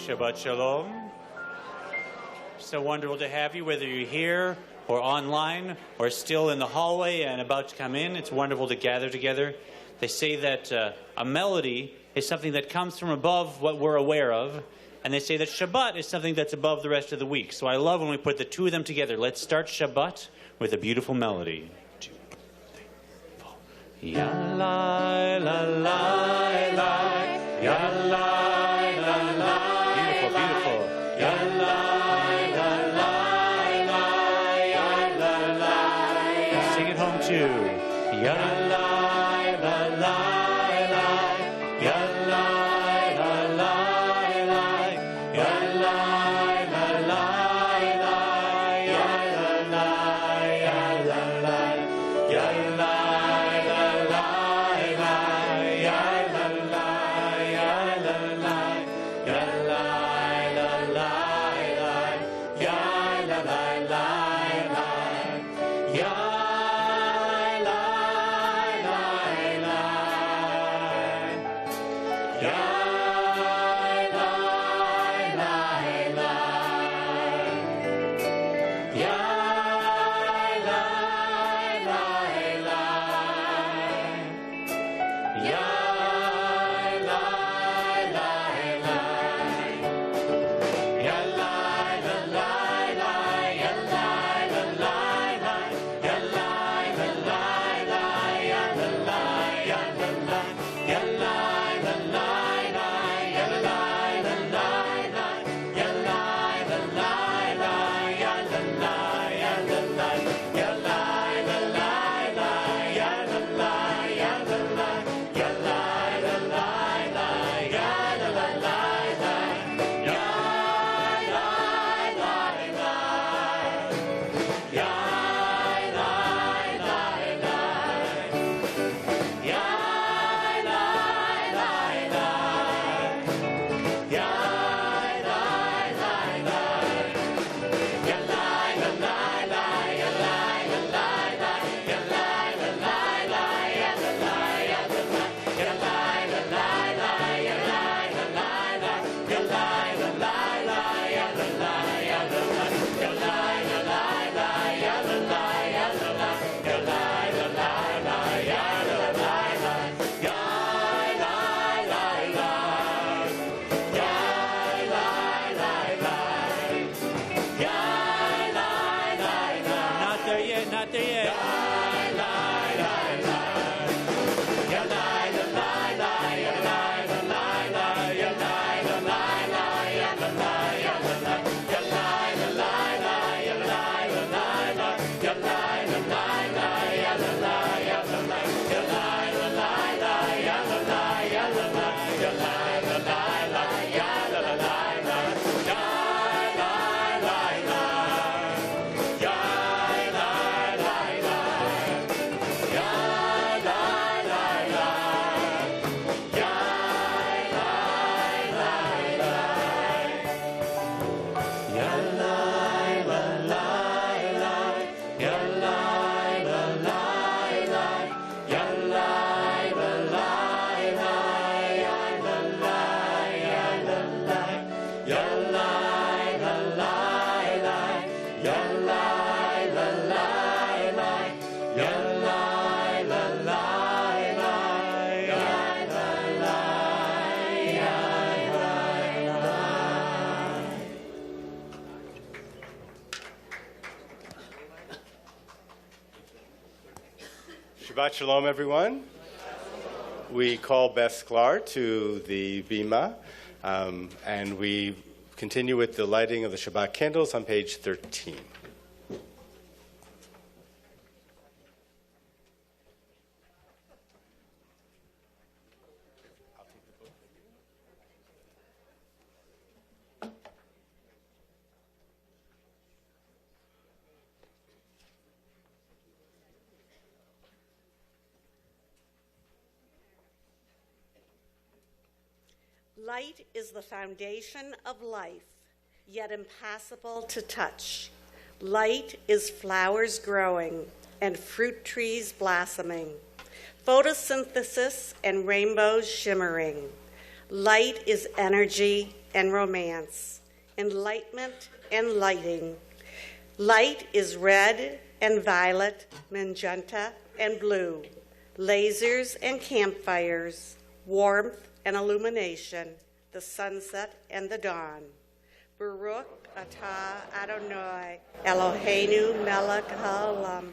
Shabbat Shalom. So wonderful to have you, whether you're here or online or still in the hallway and about to come in. It's wonderful to gather together. They say that a melody is something that comes from above what we're aware of, and they say that Shabbat is something that's above the rest of the week. So I love when we put the two of them together. Let's start Shabbat with a beautiful melody. 2, 3, 4. Ya la la la la, ya la la la. Beautiful, beautiful. Ya la la la la, ya la la. Sing it home too. Ya la la la la, ya la la la la, ya la la la la, ya la la, ya la la, ya la la la la, ya la la, ya la la, ya la la la la, ya la la la la, ya. Shabbat Shalom, everyone. We call Beth Sklar to the Bima, and we continue with the lighting of the Shabbat candles on page 13. Light is the foundation of life, yet impassable to touch. Light is flowers growing and fruit trees blossoming, photosynthesis and rainbows shimmering. Light is energy, and romance, enlightenment and lighting. Light is red and violet, magenta and blue, lasers and campfires, warmth and illumination, the sunset and the dawn. Baruch atah Adonai Eloheinu melech haolam,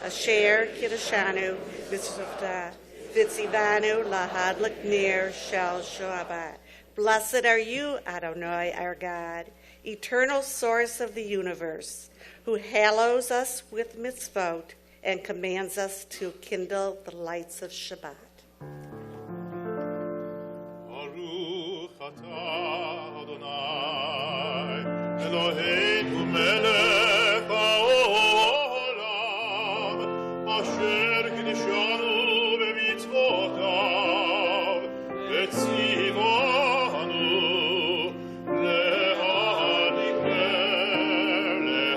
asher kiddushanu v'tzivanu lahadlik ner shel Shabbat. Blessed are you, Adonai, our God, eternal source of the universe, who hallows us with mitzvot and commands us to kindle the lights of Shabbat. Baruch atah Adonai Eloheinu melech haolam, asher kiddushanu b'mitzvotav v'tzivanu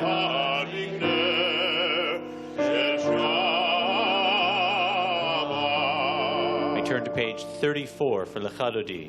להדליק נר של שבת. We turn to page 34 for Lecha Dodi.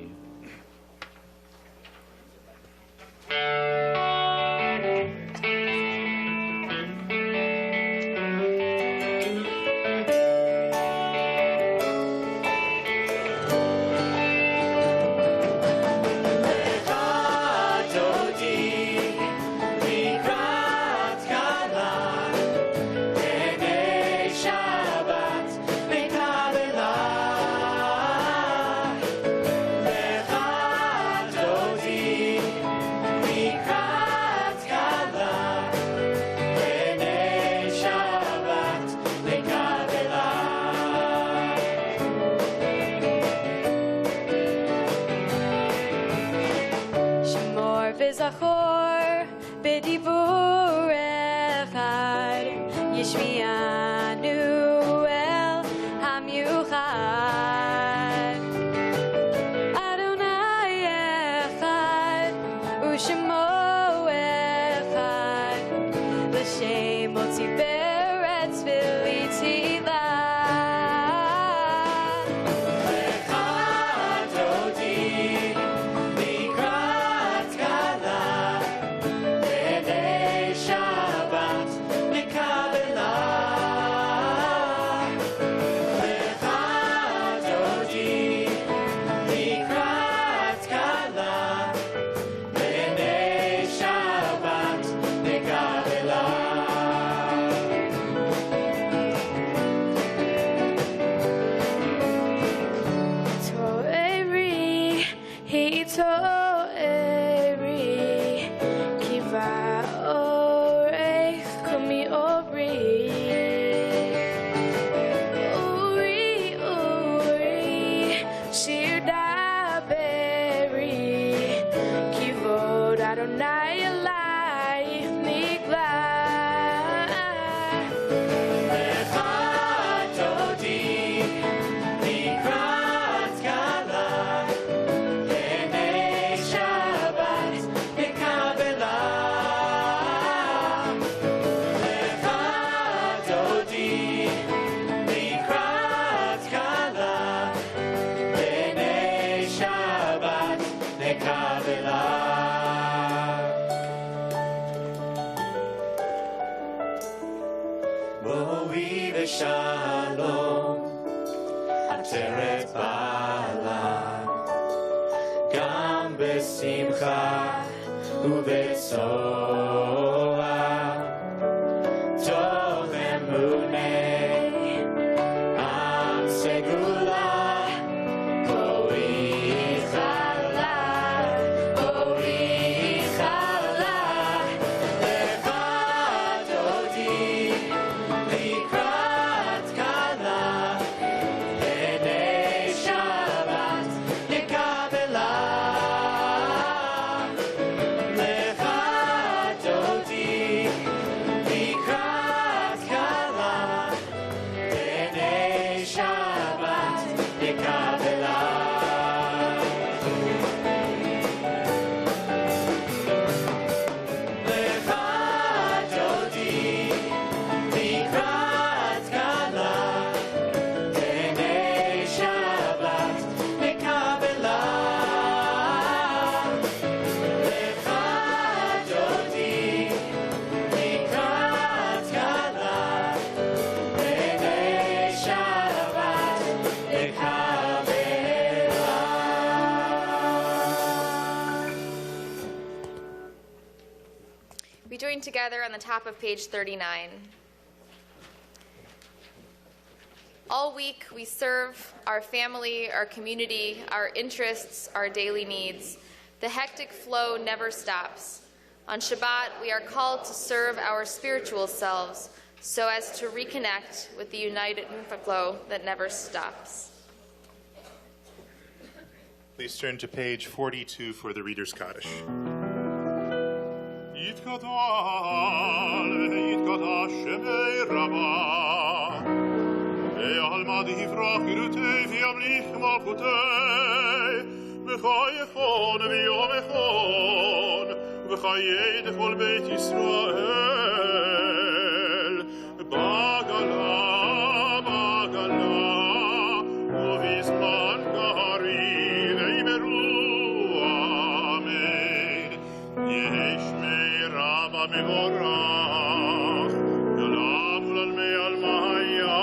וזכור בדיבור אחד, ישמיענו אל המיוחד. אדוני אחד ושמו אחד, לשם מוציא פרץ ולתהילה. בואי בשלום, עטרת בעלה, גם בשמחה ובצועה, טוב אמונה, עם סגולה, בואי חלה, בואי חלה, לך דודי, לקראת כלה, בני שבת נקבלה. לך דודי, reading together on the top of page 39. All week, we serve our family, our community, our interests, our daily needs. The hectic flow never stops. On Shabbat, we are called to serve our spiritual selves so as to reconnect with the united flow that never stops. Please turn to page 42 for the Reader's Kaddish. יתגדל, יתגדל שמי רבה, ועלמא דהפרח גדותי וימליך מלכותי, בחייכון ויומכון, ובחיי דכל בית ישראל, בגלה, בגלה, ובזמן קריב יאמרו אמן. יש רבה מבורך, יעלה מול עלמי עלמיה,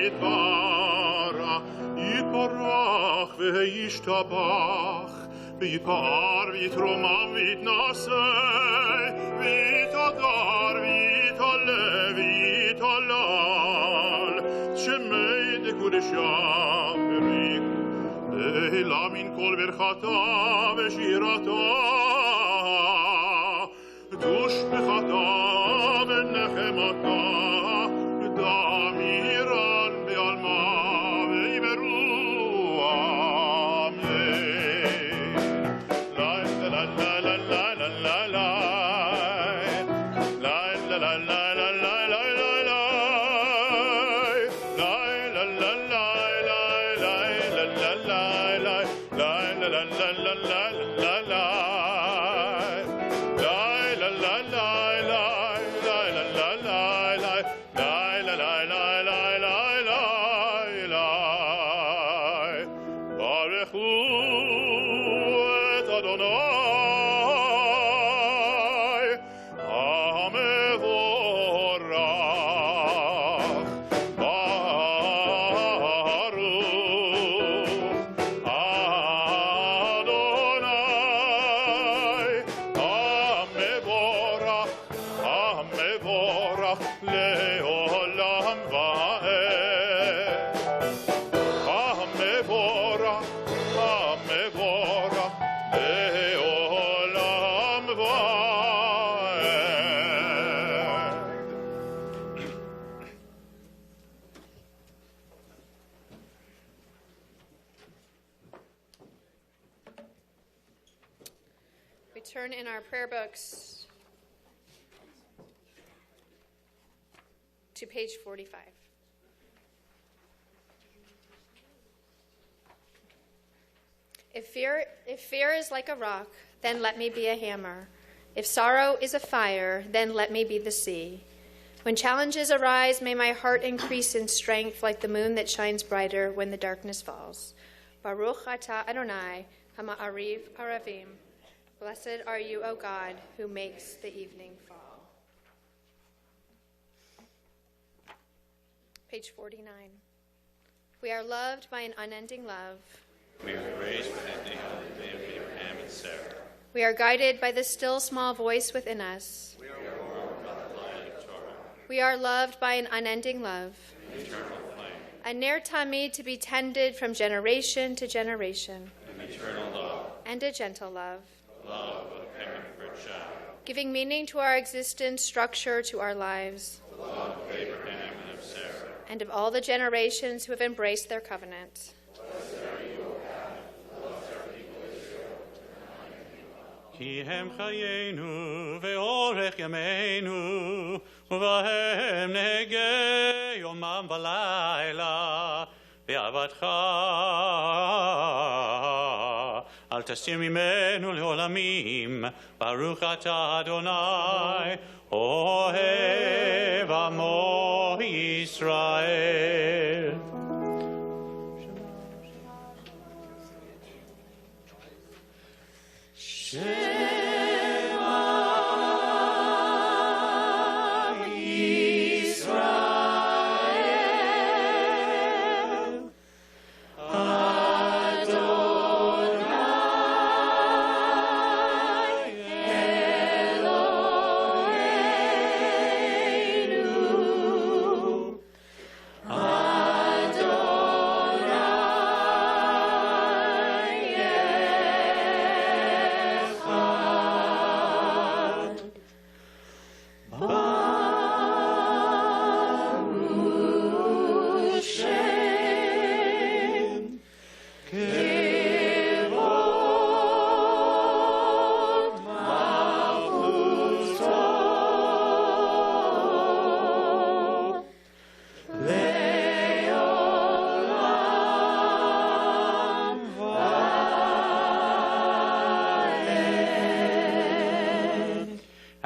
יתברך, יתברך וישתבח, ויתפאר ויתרומם ויתנשא, ויתהדר ויתהלל ויתהלל, שמי דקודשם בריחו, אלא מן כל ברכתה ושירתה, תושבחתה ונחמתה, דמירן בעלמה ויאמרו אמן. לה לה לה לה לה לה לה לה לה לה לה Turn in our prayer books to page 45. If fear is like a rock, then let me be a hammer. If sorrow is a fire, then let me be the sea. When challenges arise, may my heart increase in strength like the moon that shines brighter when the darkness falls. Baruch atah Adonai, ha'ma'ariv aravim. Blessed are you, O God, who makes the evening fall. Page 49. We are loved by an unending love. We are raised within the hope of Abraham and Sarah. We are guided by the still small voice within us. We are warmed by the light of Torah. We are loved by an unending love. An eternal flame. A ner tamid to be tended from generation to generation. An eternal love. And a gentle love. Love of a parent for a child. Giving meaning to our existence, structure to our lives. The love of Abraham and of Sarah. And of all the generations who have embraced their covenant. כי הם חיינו ואורך ימינו ובהם נהגה יומם ולילה באהבתך אל תסתיר ממנו לעולמים ברוך אתה אדוני אוהב עמו ישראל. Elohim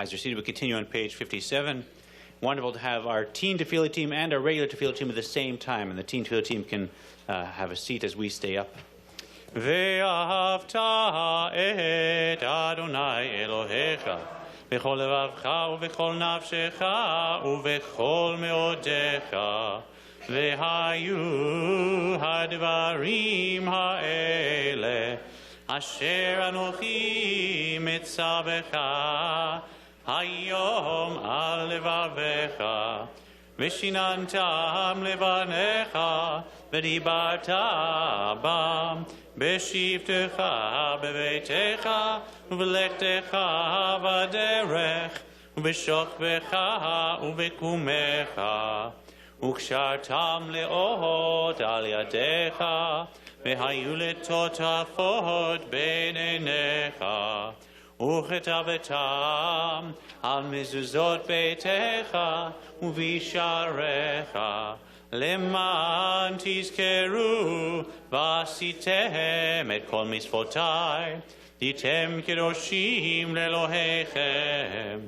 As you're seated, we continue on page 57. Wonderful to have our teen tefillah team and our regular tefillah team at the same time, and the teen tefillah team can have a seat as we stay up. ואהבת את אדוני אלוהיך בכל לבבך ובכל נפשך ובכל מאודיך והיו הדברים האלה אשר אנוכי מצווך היום על לבביך ושיננתם לבניך ודיברת בם בשבתך בביתך ובלכתך בדרך ובשוכבך ובקומך וקשרתם לאות על ידיך והיו לטוטפות בין עיניך וכתבתם על מזוזות ביתך ובשעריך למען תזכרו ועשיתם את כל מצוותי הייתם קדושים לאלוהיכם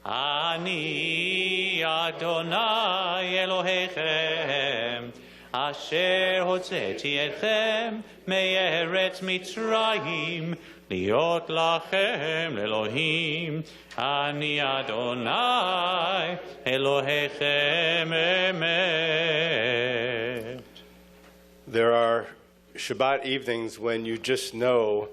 אני אדוני אלוהיכם אשר הוצאתי אתכם מארץ מצרים להיות לכם לאלוהים אני אדוני אלוהיכם אמת. There are Shabbat evenings when you just know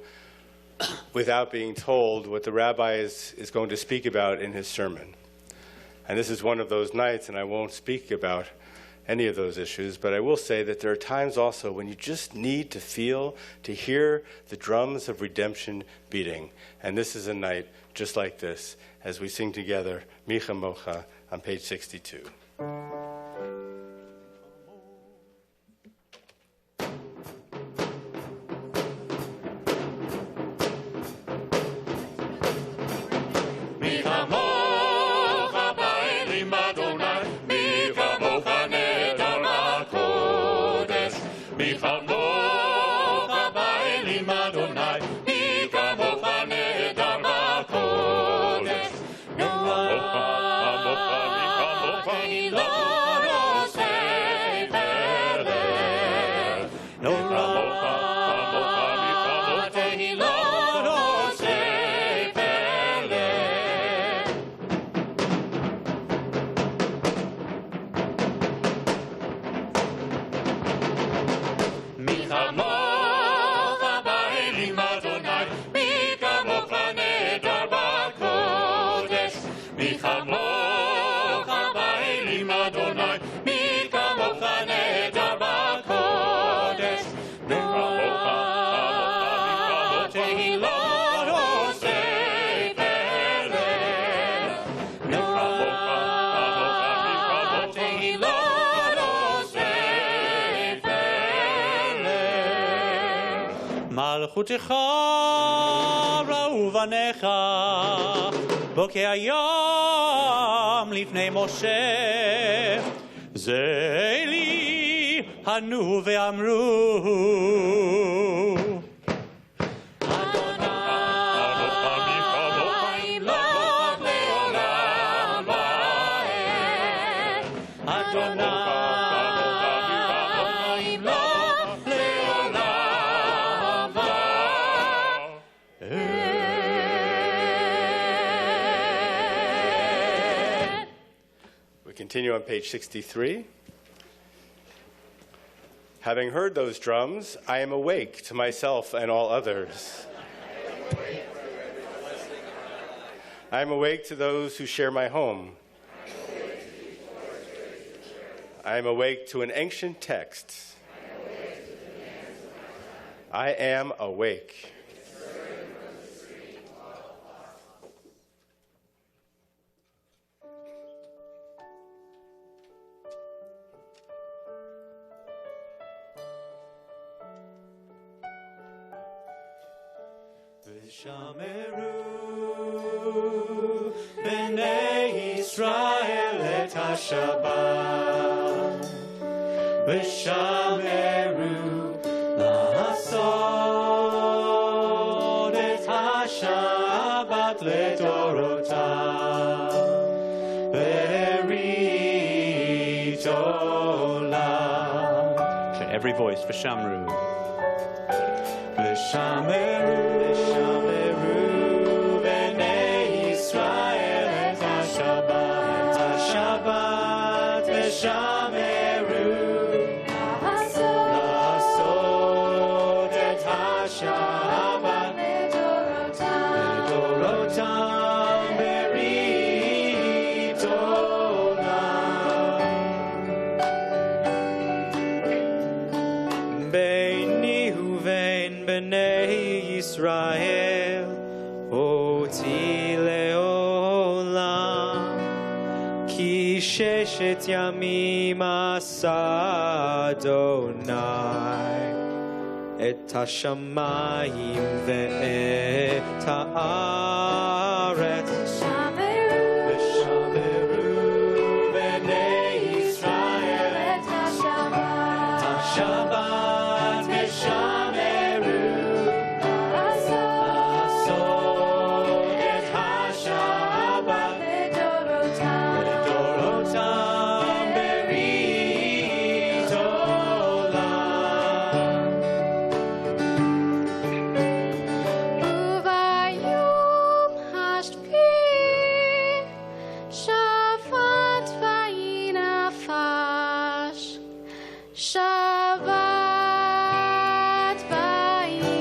without being told what the rabbi is going to speak about in his sermon. And this is one of those nights, and I won't speak about any of those issues, but I will say that there are times also when you just need to feel, to hear the drums of redemption beating. And this is a night just like this, as we sing together, Micha Mocha, on page 62. מלכותך ראו בניך בוקע ים לפני משה זה לי ענו ואמרו Continue on page 63. Having heard those drums, I am awake to myself and all others. I am awake to those who share my home. I am awake to an ancient text. I am awake. ושמרו בני ישראל את השבת ושמרו לעשות את השבת לדורותם olam. Share every voice. V'shamru. V'shameru b'nei Yisrael et ha-Shabbat. Ha-Shabbat v'shameru. La'asot et ha-Shabbat. לדורותם ברית עולם. ביני ובין בני ישראל אותי לעולם, כי ששת ימים עשה אדוני את השמיים ואת הארץ. ושמרו בני ישראל את השבת ושמרו לעשות את השבת לדורותם ברית עולם. וביום השביעי שבת ויהי נפש. שבת ויהי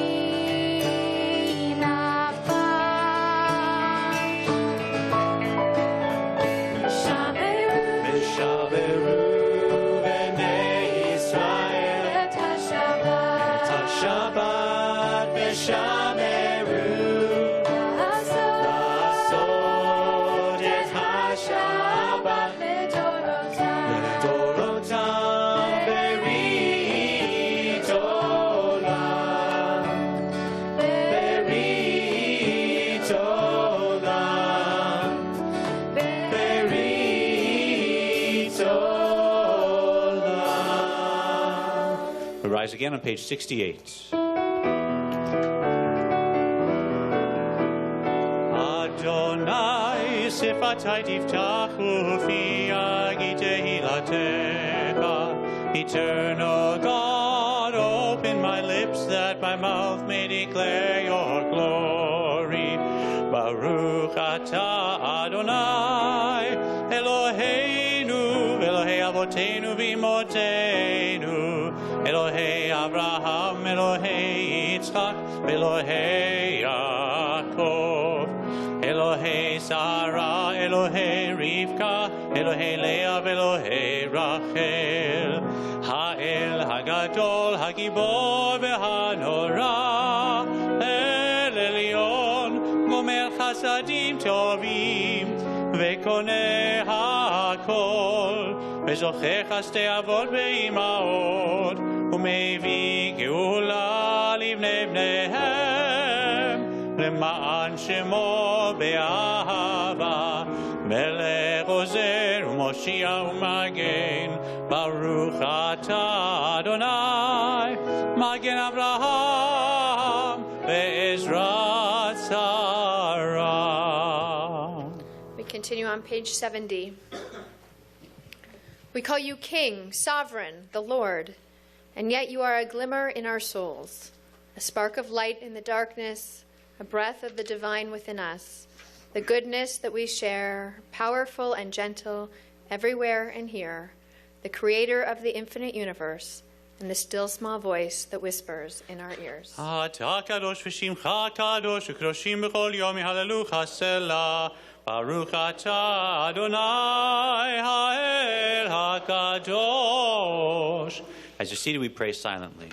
נפש. ושברו בני ישראל את השבת. את השבת ושמרו לעשות את השבת לדורותם ברית עולם. ברית עולם. ברית עולם. We rise again on page 68. Adonai sifatai tiftachu fi agi tehilatecha. Eternal God, open my lips that my mouth may declare your glory. Baruch atah Adonai Eloheinu, Elohei Avotenu v'imotenu, Elohei Abraham, Elohei Yitzchak, Elohei Yaakov, Elohei Sarah, Elohei Rivka, Elohei Leah, Elohei Rachel, Ha'el Hagadol, Hagibor v'hanora, El Elyon, Gomer Chasadim Tovim, V'koneh HaKol, V'zocheh Chastei Avot Ve'imahot, U'mevii Geula Livnei Bneihem, למען שמו באהבה, מלך עוזר ומושיע ומגן, ברוך אתה אדוני, מגן אברהם ועזרת שרה. We continue on page 70. We call you King, Sovereign, the Lord, and yet you are a glimmer in our souls, a spark of light in the darkness, a breath of the divine within us, the goodness that we share, powerful and gentle everywhere and here, the creator of the infinite universe, and the still small voice that whispers in our ears. אתה קדוש ושמך קדוש וקדושים בכל יום יהללוך סלה. ברוך אתה אדוני האל הקדוש. As you're seated, we pray silently.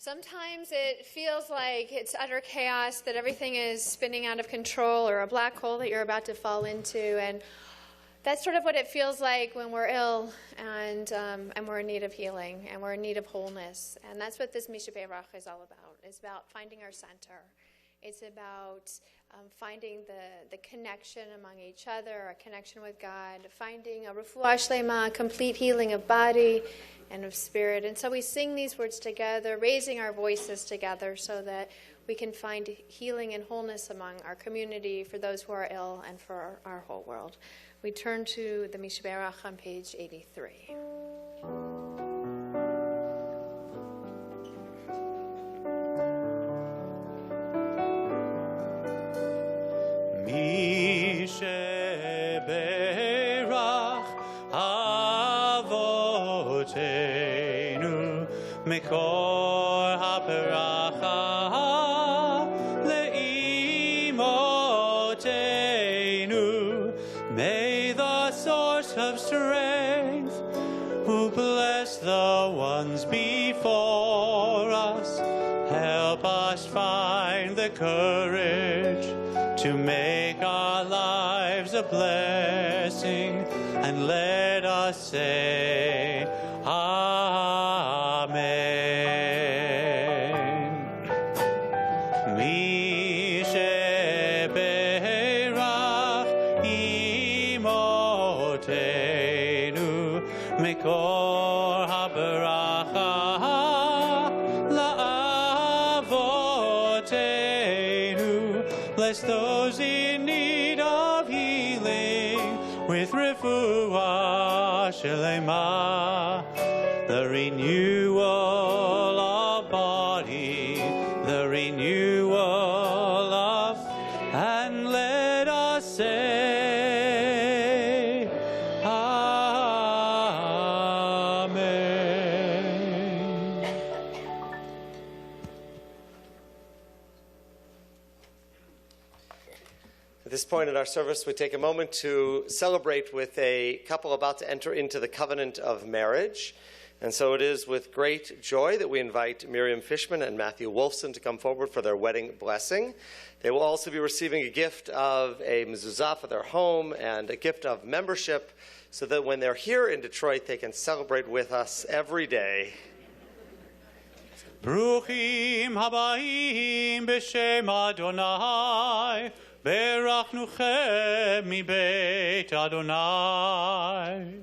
Sometimes it feels like it's utter chaos, that everything is spinning out of control, or a black hole that you're about to fall into. And that's sort of what it feels like when we're ill and we're in need of healing and we're in need of wholeness. And that's what this Misha Beirach is all about. It's about finding our center. It's about finding the connection among each other, a connection with God, finding a refuah shlema, complete healing of body and of spirit. And so we sing these words together, raising our voices together so that we can find healing and wholeness among our community, for those who are ill, and for our whole world. We turn to the Misha Beirach on page 83. Misha Beirach Avotenu Mekor HaPeracha Le'imotenu. May the source of strength, who bless the ones before us, help us find the courage to make our lives a blessing, and let us say Amen. Misha Beirach imotenu mekor habaracha la'avotenu. Bless those in need of healing with refuah shlema, the renewal of body, the renewal of, and let us say Amen. At this point in our service, we take a moment to celebrate with a couple about to enter into the covenant of marriage. And so it is with great joy that we invite Miriam Fishman and Matthew Wolfson to come forward for their wedding blessing. They will also be receiving a gift of a mezuzah for their home and a gift of membership so that when they're here in Detroit, they can celebrate with us every day. Bruchim habayim b'shem Adonai, berachnuchem mi beit Adonai.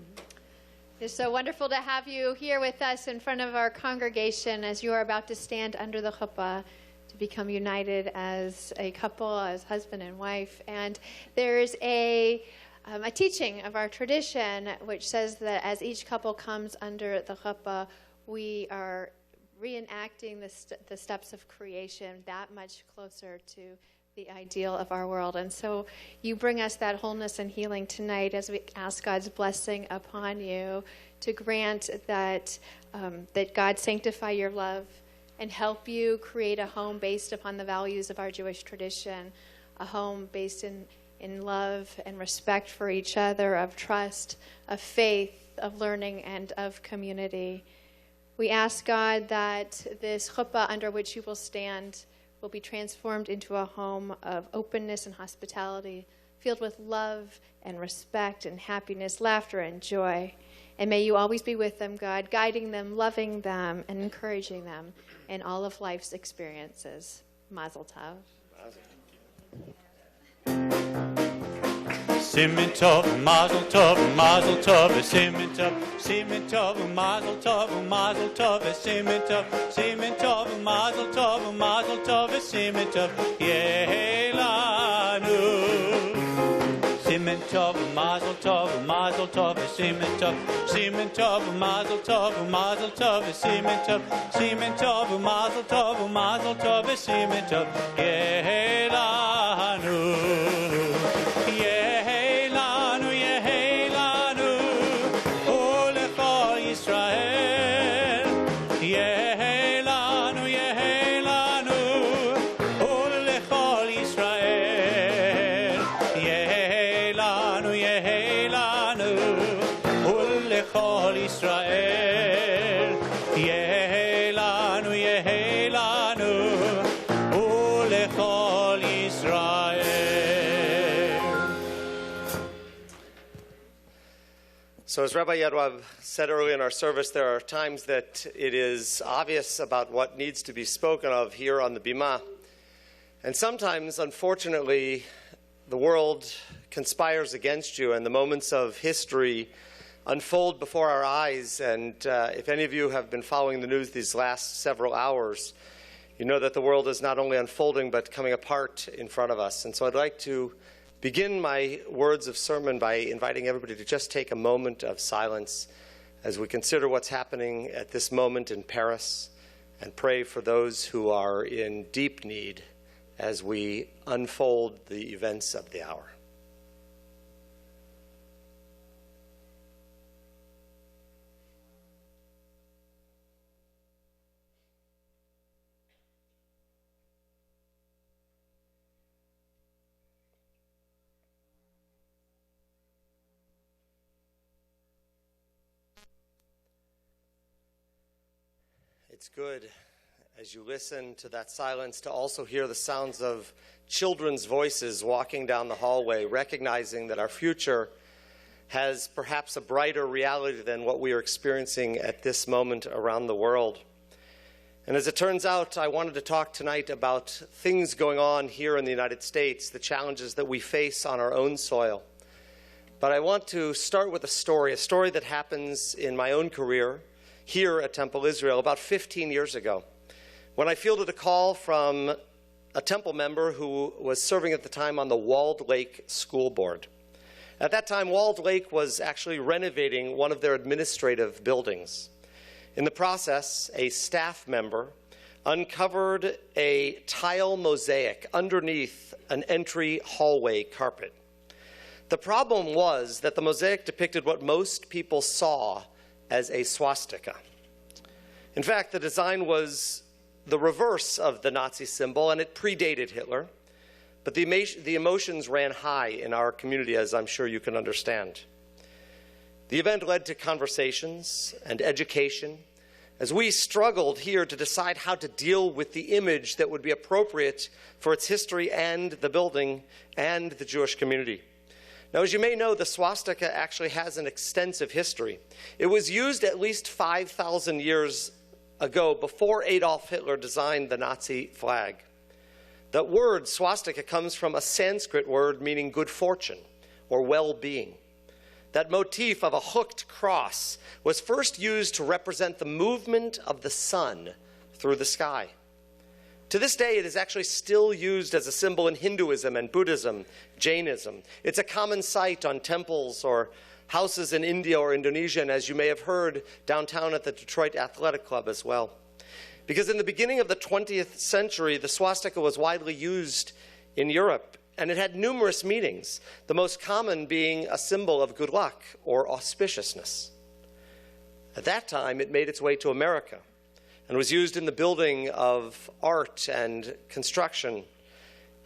It's so wonderful to have you here with us in front of our congregation as you are about to stand under the chuppah to become united as a couple, as husband and wife. And there's a teaching of our tradition which says that as each couple comes under the chuppah, we are reenacting the steps of creation that much closer to the ideal of our world. And so you bring us that wholeness and healing tonight as we ask God's blessing upon you to grant that God sanctify your love and help you create a home based upon the values of our Jewish tradition, a home based in love and respect for each other, of trust, of faith, of learning, and of community. We ask God that this chuppah under which you will stand will be transformed into a home of openness and hospitality, filled with love and respect and happiness, laughter and joy. And may you always be with them, God, guiding them, loving them, and encouraging them in all of life's experiences. Mazel tov. Simen tov, mazel tov, simen tov, mazel tov, simen tov, mazel tov, simen tov, Yehelanu. Simen tov, mazel tov, simen tov, mazel tov, simen tov, mazel tov, simen tov, Yehelanu. So as Rabbi Yadwav said earlier in our service, there are times that it is obvious about what needs to be spoken of here on the Bima. And sometimes, unfortunately, the world conspires against you and the moments of history unfold before our eyes. And if any of you have been following the news these last several hours, you know that the world is not only unfolding but coming apart in front of us. And so I'd like to begin my words of sermon by inviting everybody to just take a moment of silence as we consider what's happening at this moment in Paris and pray for those who are in deep need as we unfold the events of the hour. It's good, as you listen to that silence, to also hear the sounds of children's voices walking down the hallway, recognizing that our future has perhaps a brighter reality than what we are experiencing at this moment around the world. And as it turns out, I wanted to talk tonight about things going on here in the United States, the challenges that we face on our own soil. But I want to start with a story that happens in my own career here at Temple Israel about 15 years ago, when I fielded a call from a Temple member who was serving at the time on the Walled Lake School Board. At that time, Walled Lake was actually renovating one of their administrative buildings. In the process, a staff member uncovered a tile mosaic underneath an entry hallway carpet. The problem was that the mosaic depicted what most people saw as a swastika. In fact, the design was the reverse of the Nazi symbol, and it predated Hitler. but the emotions ran high in our community, as I'm sure you can understand. The event led to conversations and education as we struggled here to decide how to deal with the image that would be appropriate for its history and the building and the Jewish community. Now, as you may know, the swastika actually has an extensive history. It was used at least 5,000 years ago, before Adolf Hitler designed the Nazi flag. That word, swastika, comes from a Sanskrit word meaning good fortune or well-being. That motif of a hooked cross was first used to represent the movement of the sun through the sky. To this day, it is actually still used as a symbol in Hinduism and Buddhism, Jainism. It's a common sight on temples or houses in India or Indonesia, and as you may have heard, downtown at the Detroit Athletic Club as well. Because in the beginning of the 20th century, the swastika was widely used in Europe, and it had numerous meanings, the most common being a symbol of good luck or auspiciousness. At that time, it made its way to America and was used in the building of art and construction.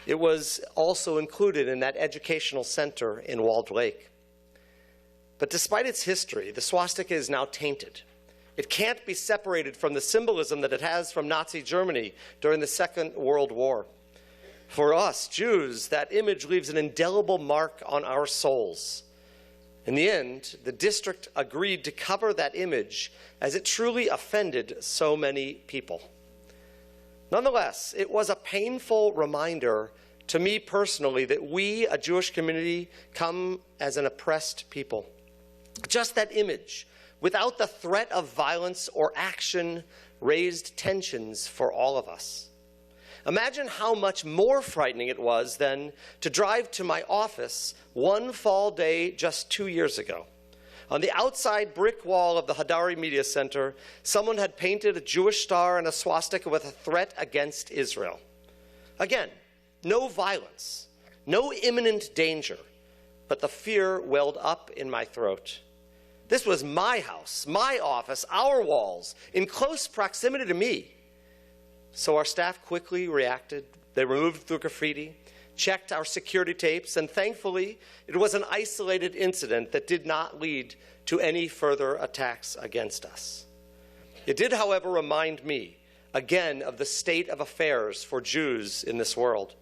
It was also included in that educational center in Walled Lake. But despite its history, the swastika is now tainted. It can't be separated from the symbolism that it has from Nazi Germany during the Second World War. For us, Jews, that image leaves an indelible mark on our souls. In the end, the district agreed to cover that image as it truly offended so many people. Nonetheless, it was a painful reminder to me personally that we, a Jewish community, come as an oppressed people. Just that image, without the threat of violence or action, raised tensions for all of us. Imagine how much more frightening it was then to drive to my office one fall day just 2 years ago. On the outside brick wall of the Hadari Media Center, someone had painted a Jewish star and a swastika with a threat against Israel. Again, no violence, no imminent danger, but the fear welled up in my throat. This was my house, my office, our walls, in close proximity to me. So our staff quickly reacted. They removed the graffiti, checked our security tapes, and thankfully, it was an isolated incident that did not lead to any further attacks against us. It did, however, remind me again of the state of affairs for Jews in this world.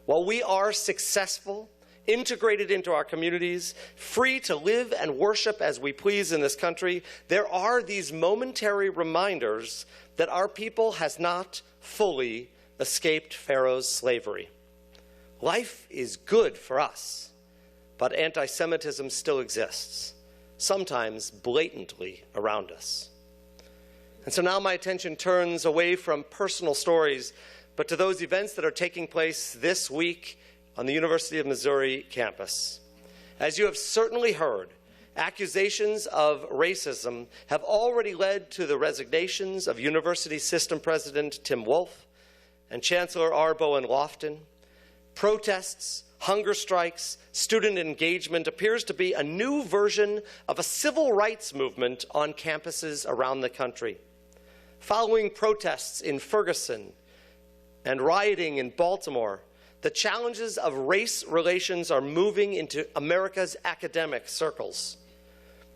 While we are successful, integrated into our communities, free to live and worship as we please in this country, there are these momentary reminders that our people has not fully escaped Pharaoh's slavery. Life is good for us, but anti-Semitism still exists, sometimes blatantly around us. And so now my attention turns away from personal stories, but to those events that are taking place this week on the University of Missouri campus. As you have certainly heard, accusations of racism have already led to the resignations of University System President Tim Wolf and Chancellor Arbo and Lofton. Protests, hunger strikes, student engagement appears to be a new version of a civil rights movement on campuses around the country. Following protests in Ferguson and rioting in Baltimore, the challenges of race relations are moving into America's academic circles.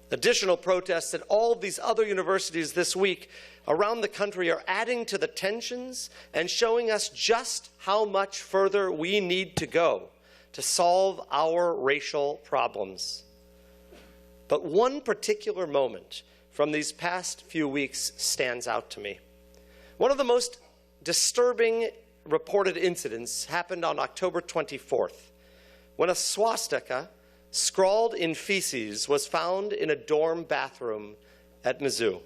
Additional protests at all of these other universities this week around the country are adding to the tensions and showing us just how much further we need to go to solve our racial problems. But one particular moment from these past few weeks stands out to me. One of the most disturbing reported incidents happened on October 24th, when a swastika scrawled in feces was found in a dorm bathroom at Mizzou.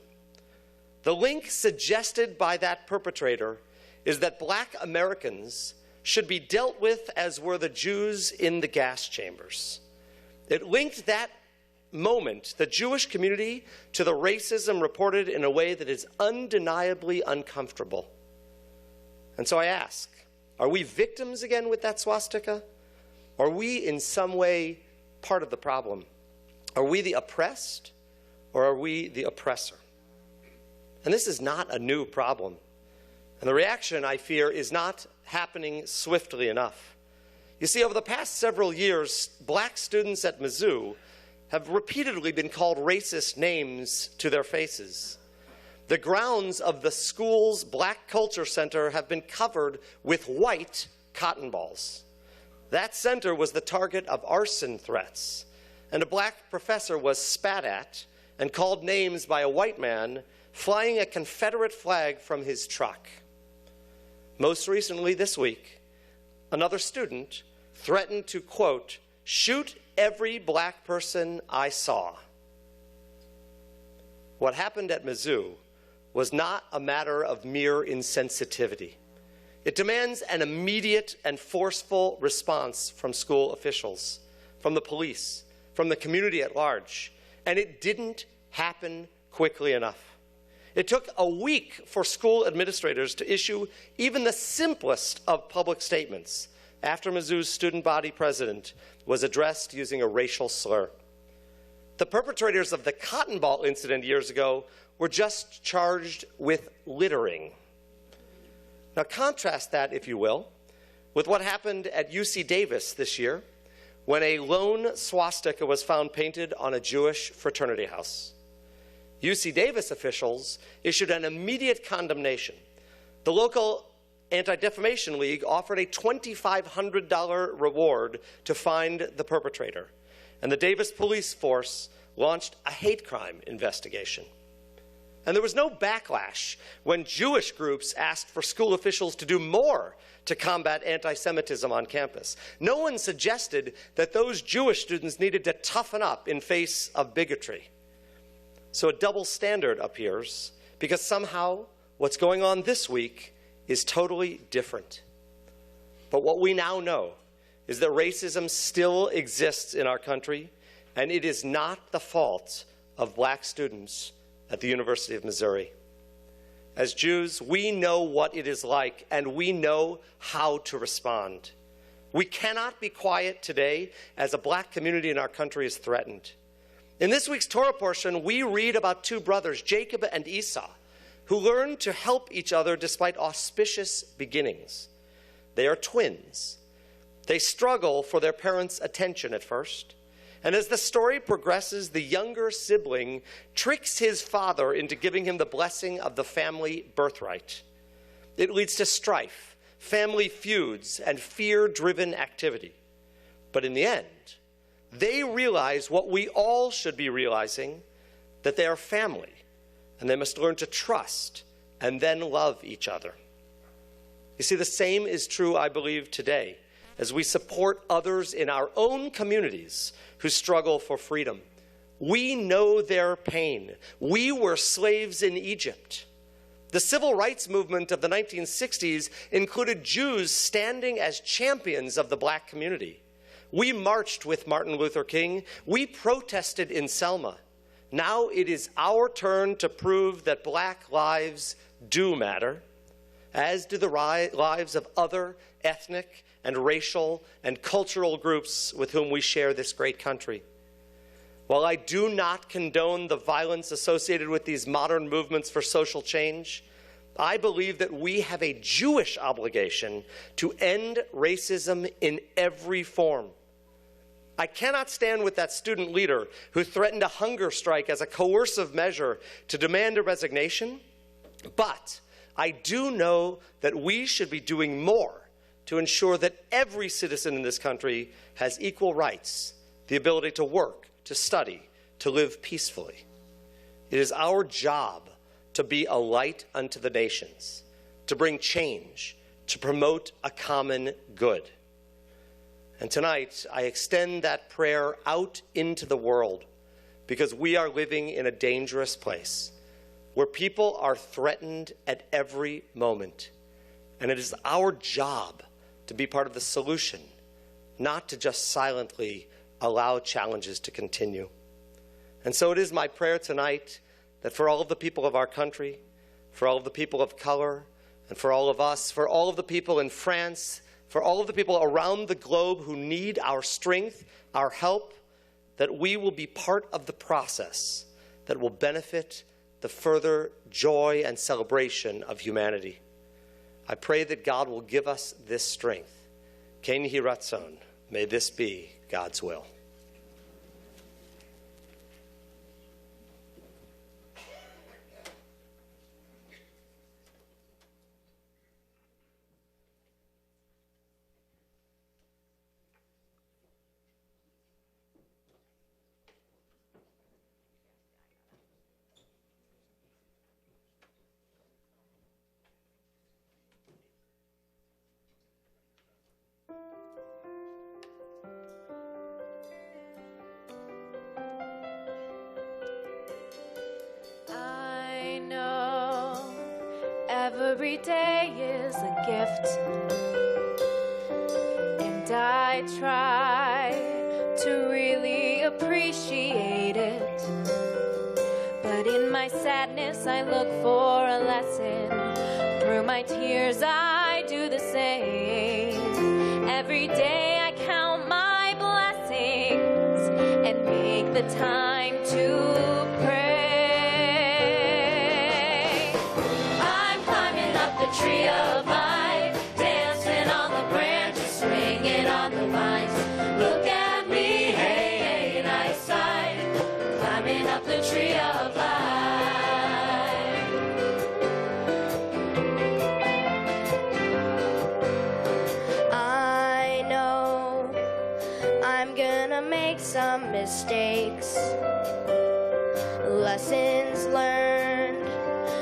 The link suggested by that perpetrator is that black Americans should be dealt with as were the Jews in the gas chambers. It linked that moment, the Jewish community, to the racism reported in a way that is undeniably uncomfortable. And so I ask, are we victims again with that swastika? Are we in some way part of the problem? Are we the oppressed or are we the oppressor? And this is not a new problem. And the reaction, I fear, is not happening swiftly enough. You see, over the past several years, black students at Mizzou have repeatedly been called racist names to their faces. The grounds of the school's Black Culture Center have been covered with white cotton balls. That center was the target of arson threats, and a black professor was spat at and called names by a white man flying a Confederate flag from his truck. Most recently this week, another student threatened to, quote, shoot every black person I saw. What happened at Mizzou was not a matter of mere insensitivity. It demands an immediate and forceful response from school officials, from the police, from the community at large, and it didn't happen quickly enough. It took a week for school administrators to issue even the simplest of public statements after Mizzou's student body president was addressed using a racial slur. The perpetrators of the cotton ball incident years ago were just charged with littering. Now contrast that, if you will, with what happened at UC Davis this year when a lone swastika was found painted on a Jewish fraternity house. UC Davis officials issued an immediate condemnation. The local Anti-Defamation League offered a $2,500 reward to find the perpetrator, and the Davis police force launched a hate crime investigation. And there was no backlash when Jewish groups asked for school officials to do more to combat anti-Semitism on campus. No one suggested that those Jewish students needed to toughen up in face of bigotry. So a double standard appears because somehow what's going on this week is totally different. But what we now know is that racism still exists in our country, and it is not the fault of black students at the University of Missouri. As Jews, we know what it is like, and we know how to respond. We cannot be quiet today as a black community in our country is threatened. In this week's Torah portion, we read about two brothers, Jacob and Esau, who learned to help each other despite auspicious beginnings. They are twins. They struggle for their parents' attention at first. And as the story progresses, the younger sibling tricks his father into giving him the blessing of the family birthright. It leads to strife, family feuds, and fear-driven activity. But in the end, they realize what we all should be realizing, that they are family, and they must learn to trust and then love each other. You see, the same is true, I believe, today, as we support others in our own communities who struggle for freedom. We know their pain. We were slaves in Egypt. The civil rights movement of the 1960s included Jews standing as champions of the black community. We marched with Martin Luther King. We protested in Selma. Now it is our turn to prove that black lives do matter, as do the lives of other ethnic and racial and cultural groups with whom we share this great country. While I do not condone the violence associated with these modern movements for social change, I believe that we have a Jewish obligation to end racism in every form. I cannot stand with that student leader who threatened a hunger strike as a coercive measure to demand a resignation, but I do know that we should be doing more to ensure that every citizen in this country has equal rights, the ability to work, to study, to live peacefully. It is our job to be a light unto the nations, to bring change, to promote a common good. And tonight, I extend that prayer out into the world because we are living in a dangerous place where people are threatened at every moment. And it is our job to be part of the solution, not to just silently allow challenges to continue. And so it is my prayer tonight that for all of the people of our country, for all of the people of color, and for all of us, for all of the people in France, for all of the people around the globe who need our strength, our help, that we will be part of the process that will benefit the further joy and celebration of humanity. I pray that God will give us this strength, Ken Yehi Ratzon. May this be God's will. I know every day is a gift, and I try to really appreciate it. But in my sadness, I look for a lesson. Through my tears, I do the same. Every day, I count my blessings and make the time to pray. I'm climbing up the tree of life, dancing on the branches, swinging on the vines. Look at me, hey, hey, nice sight, climbing up the tree of life. I know I'm gonna make some mistakes. Lessons learned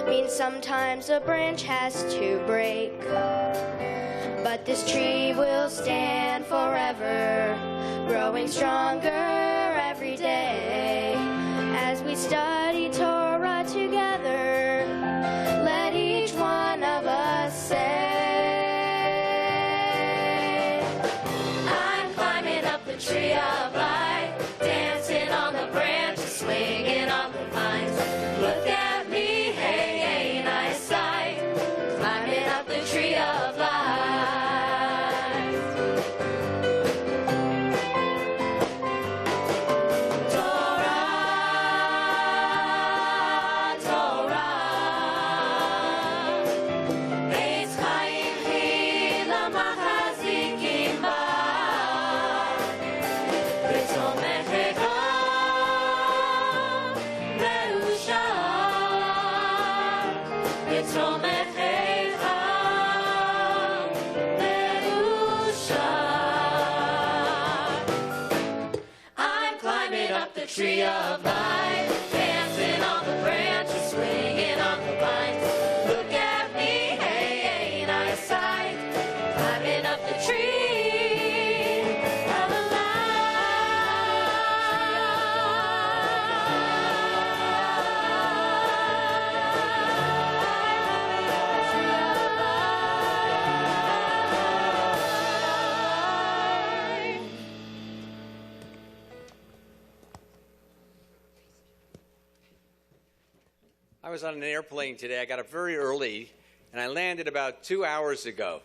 means sometimes a branch has to break. But this tree will stand forever, growing stronger every day. As we study Torah together, let each one of us say, I'm climbing up the tree of life, dancing on the branches, swinging on the vines. Look at me, hey, hey, nice sight, climbing up the tree of life. Torah, Torah, Eitz Chaim hi lamachzikim ba, v'tomechecha me'ushar, v'tomechecha me'ushar. I'm climbing up the tree of life, dancing on the branches, swinging on the vines. Look at me, hey, hey, nice sight, climbing up the tree of life. I was on an airplane today. I got up very early, and I landed about 2 hours ago.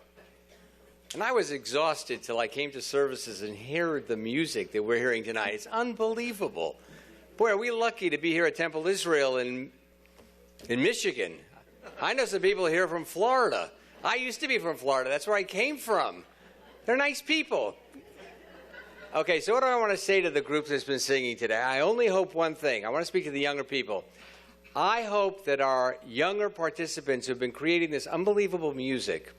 And I was exhausted till I came to services and heard the music that we're hearing tonight. It's unbelievable. Boy, are we lucky to be here at Temple Israel in Michigan. I know some people here from Florida. I used to be from Florida. That's where I came from. They're nice people. Okay, so what do I want to say to the group that's been singing today? I only hope one thing. I want to speak to the younger people. I hope that our younger participants who have been creating this unbelievable music,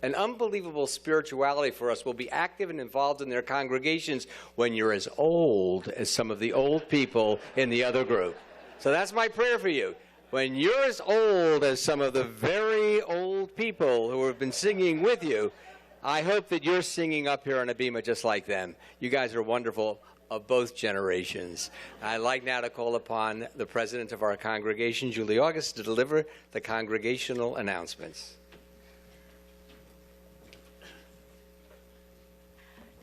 an unbelievable spirituality for us, will be active and involved in their congregations when you're as old as some of the old people in the other group. So that's my prayer for you. When you're as old as some of the very old people who have been singing with you, I hope that you're singing up here on a bima just like them. You guys are wonderful, of both generations. I'd like now to call upon the president of our congregation, Julie August, to deliver the congregational announcements.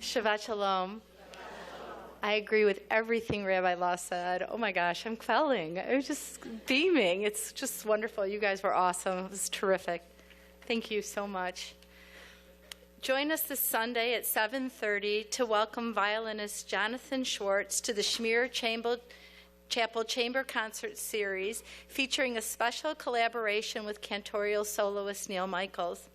Shabbat Shalom. I agree with everything Rabbi Law said. Oh my gosh, I'm quelling. I was just beaming. It's just wonderful. You guys were awesome. It was terrific. Thank you so much. Join us this Sunday at 7:30 to welcome violinist Jonathan Schwartz to the Schmier Chapel Chamber Concert Series, featuring a special collaboration with cantorial soloist Neil Michaels.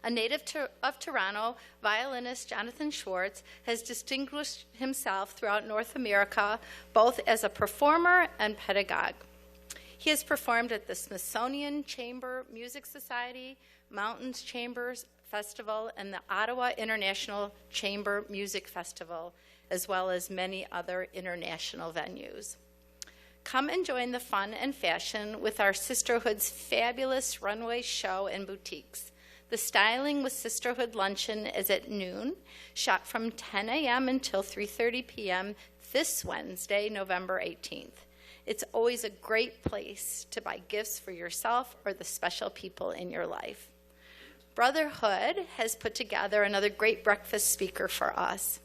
A native of Toronto, violinist Jonathan Schwartz has distinguished himself throughout North America, both as a performer and pedagogue. He has performed at the Smithsonian Chamber Music Society, Mountains Chambers Festival, and the Ottawa International Chamber Music Festival, as well as many other international venues. Come and join the fun and fashion with our Sisterhood's fabulous runway show and boutiques. The Styling with Sisterhood luncheon is at noon, shot from 10 a.m. until 3:30 p.m. this Wednesday, November 18th. It's always a great place to buy gifts for yourself or the special people in your life. Brotherhood has put together another great breakfast speaker for us.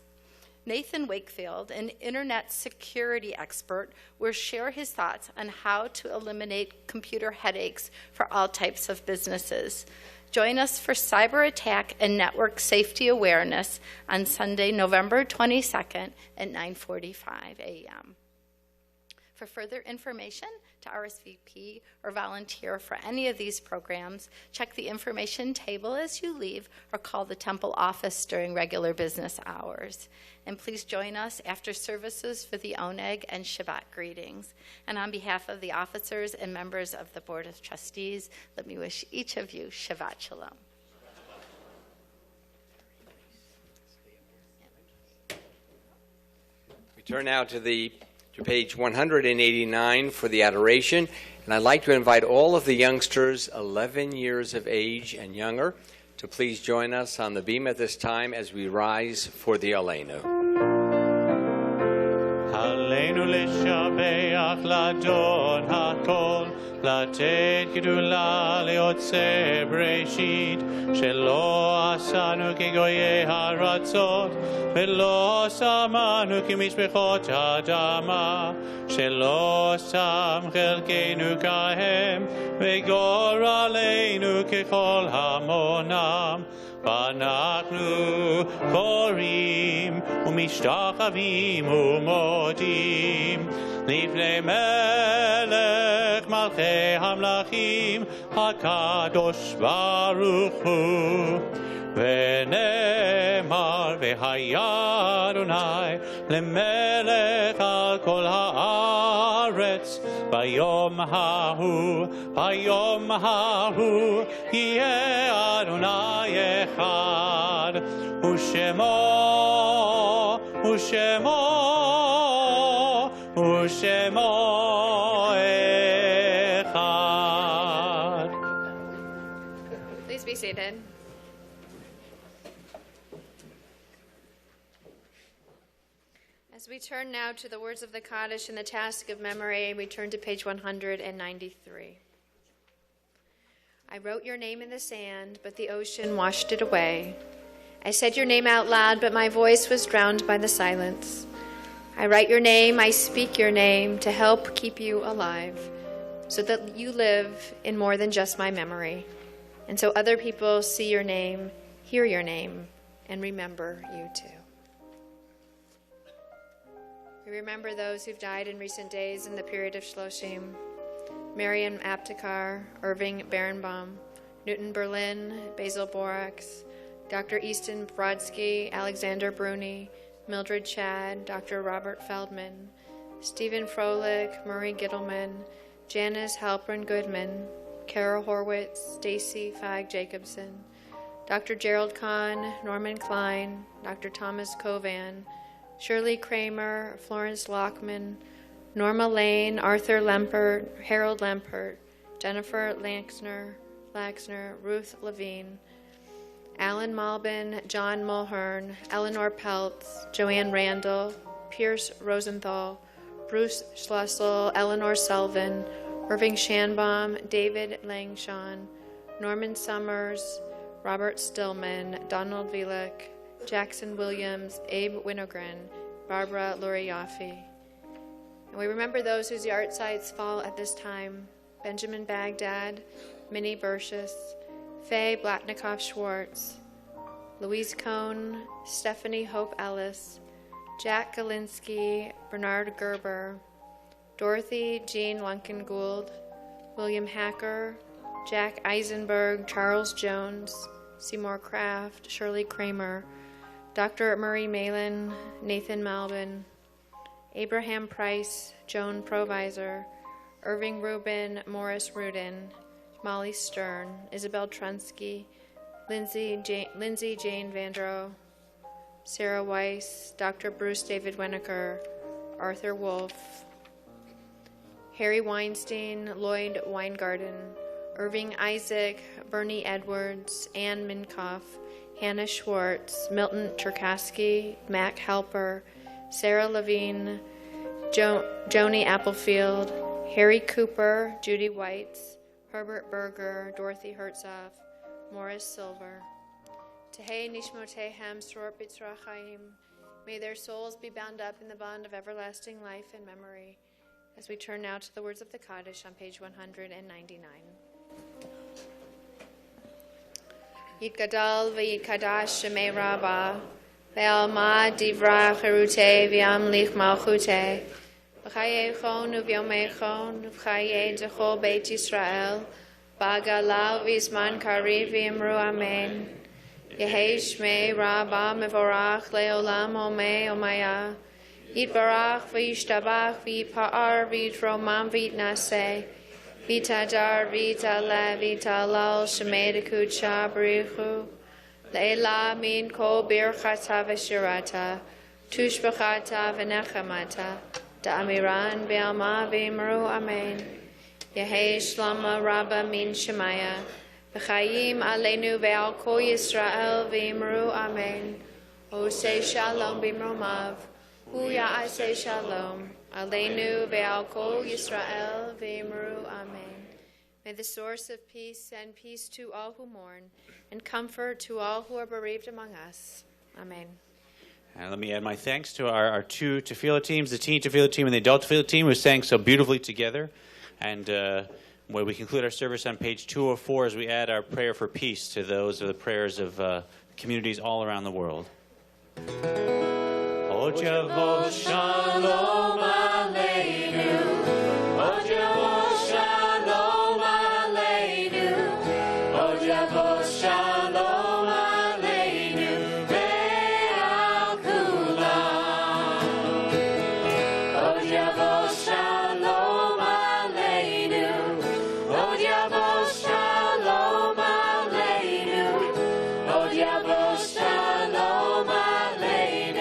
Nathan Wakefield, an internet security expert, will share his thoughts on how to eliminate computer headaches for all types of businesses. Join us for cyber attack and network safety awareness on Sunday, November 22nd at 9:45 a.m. For further information to RSVP or volunteer for any of these programs, check the information table as you leave or call the temple office during regular business hours. And please join us after services for the Oneg and Shabbat greetings. And on behalf of the officers and members of the Board of Trustees, let me wish each of you Shabbat Shalom. We turn now to page 189 for the adoration, and I'd like to invite all of the youngsters 11 years of age and younger to please join us on the beam at this time as we rise for the Aleinu. Aleinu לשבח לאדון הכל, לתת גדולה ליוצא בראשית, שלא עשנו כגויי הארצות, ולא שמנו כמשפחות האדמה, שלא שם חלקנו כהם, וגורלנו ככל המונם. ואנחנו קוראים ומשתחווים ומודים לפני מלך מלכי המלכים הקדוש ברוך הוא. ונאמר והיה אדוני למלך על כל הארץ ביום ההוא יהיה אדוני אחד ושמו אחד. Please be seated. As we turn now to the words of the Kaddish and the task of memory, we turn to page 193. I wrote your name in the sand, but the ocean washed it away. I said your name out loud, but my voice was drowned by the silence. I write your name, I speak your name to help keep you alive, so that you live in more than just my memory, and so other people see your name, hear your name, and remember you too. We remember those who've died in recent days in the period of Shloshim: Miriam Aptekar, Irving Berenbaum, Newton Berlin, Basil Borax, Dr. Easton Brodsky, Alexander Bruni, Mildred Chad, Dr. Robert Feldman, Stephen Froelich, Murray Gittleman, Janice Halpern Goodman, Kara Horwitz, Stacy Fag Jacobson, Dr. Gerald Kahn, Norman Klein, Dr. Thomas Kovan, Shirley Kramer, Florence Lockman, Norma Lane, Arthur Lempert, Harold Lempert, Jennifer Laxner, Ruth Levine, Alan Malbin, John Mulhern, Eleanor Peltz, Joanne Randall, Pierce Rosenthal, Bruce Schlussel, Eleanor Selvin, Irving Shanbaum, David Langshawn, Norman Summers, Robert Stillman, Donald Vilick, Jackson Williams, Abe Winogren, Barbara Luriaffi. And we remember those whose yard sites fall at this time: Benjamin Baghdad, Minnie Burshus, Faye Blatnikoff-Schwartz, Louise Cohn, Stephanie Hope Ellis, Jack Galinsky, Bernard Gerber, Dorothy Jean Lunkin Gould, William Hacker, Jack Eisenberg, Charles Jones, Seymour Kraft, Shirley Kramer, Dr. Murray Malin, Nathan Malvin, Abraham Price, Joan Provisor, Irving Rubin, Morris Rudin, Molly Stern, Isabel Trunsky, Lindsay Jane Vandrow, Sarah Weiss, Dr. Bruce David Winokur, Arthur Wolfe, Harry Weinstein, Lloyd Weingarten, Irving Isaac, Bernie Edwards, Ann Minkoff, Hannah Schwartz, Milton Cherkasky, Mac Halper, Sarah Levine, Joni Applefield, Harry Cooper, Judy Whites, Herbert Berger, Dorothy Hertzhoff, Morris Silver. Tehei Nishmotehem Sorot B'Tzrachayim. May their souls be bound up in the bond of everlasting life and memory. As we turn now to the words of the Kaddish on page 199. Yitgadal v'yitkadash shemei Rabbah, ve'alma divra cherutei v'yamlich malchutei, v'chayechon u'vyomechon v'chayei d'chol Beit Yisrael, ba'galal v'izman kariv v'imru amen. Yehei shmei Rabbah mevorach le'olam omei omaya, yitbarach v'yishtabach v'yipa'ar v'yitromam v'yitnaseh, Vitadar, Vitale, Vitalal, Shemedakut Shabrichu, Leila Min Ko Birchata Veshirata, Tushbachata Venechamata, Da'amiran Be'alma V'imru Amen. Yehei Shlama Rabba Min Shemaya, V'chayim Aleinu Ve'al Ko Yisrael V'imru Amen. Osei Shalom B'imromav, Hu Ya'asei Shalom. Aleinu ve'al kol Yisrael ve'imru amen. May the source of peace send peace to all who mourn and comfort to all who are bereaved among us. Amen. And let me add my thanks to our two tefillah teams, the teen tefillah team and the adult tefillah team, who sang so beautifully together. And where we conclude our service on page 204 as we add our prayer for peace to those of the prayers of communities all around the world. Od Yavo Shalom Aleinu, Od Yavo Shalom Aleinu, Od Yavo Shalom Aleinu, Ve'al Kulam. Od Yavo Shalom Aleinu, Od Yavo Shalom Aleinu, Od Yavo Shalom Aleinu.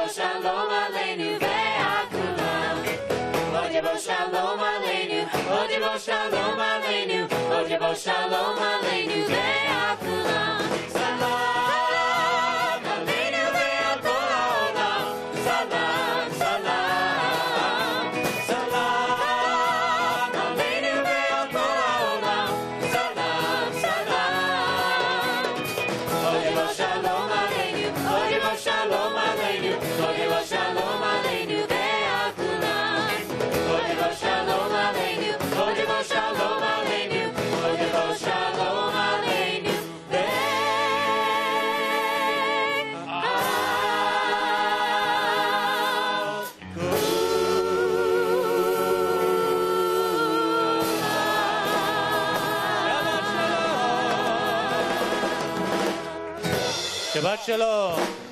Shalom Aleinu ve'akulam. Od Yavo Shalom Aleinu. Od Yavo Shalom Aleinu. Od Yavo Shalom Aleinu ve'akulam. Salam Aleinu ve'al kol ha'olam. Salam, salam. Salam Aleinu ve'al kol ha'olam. Salam, salam. Od Yavo Shalom Aleinu. Od Yavo Shalom Aleinu. Shabbat Shalom.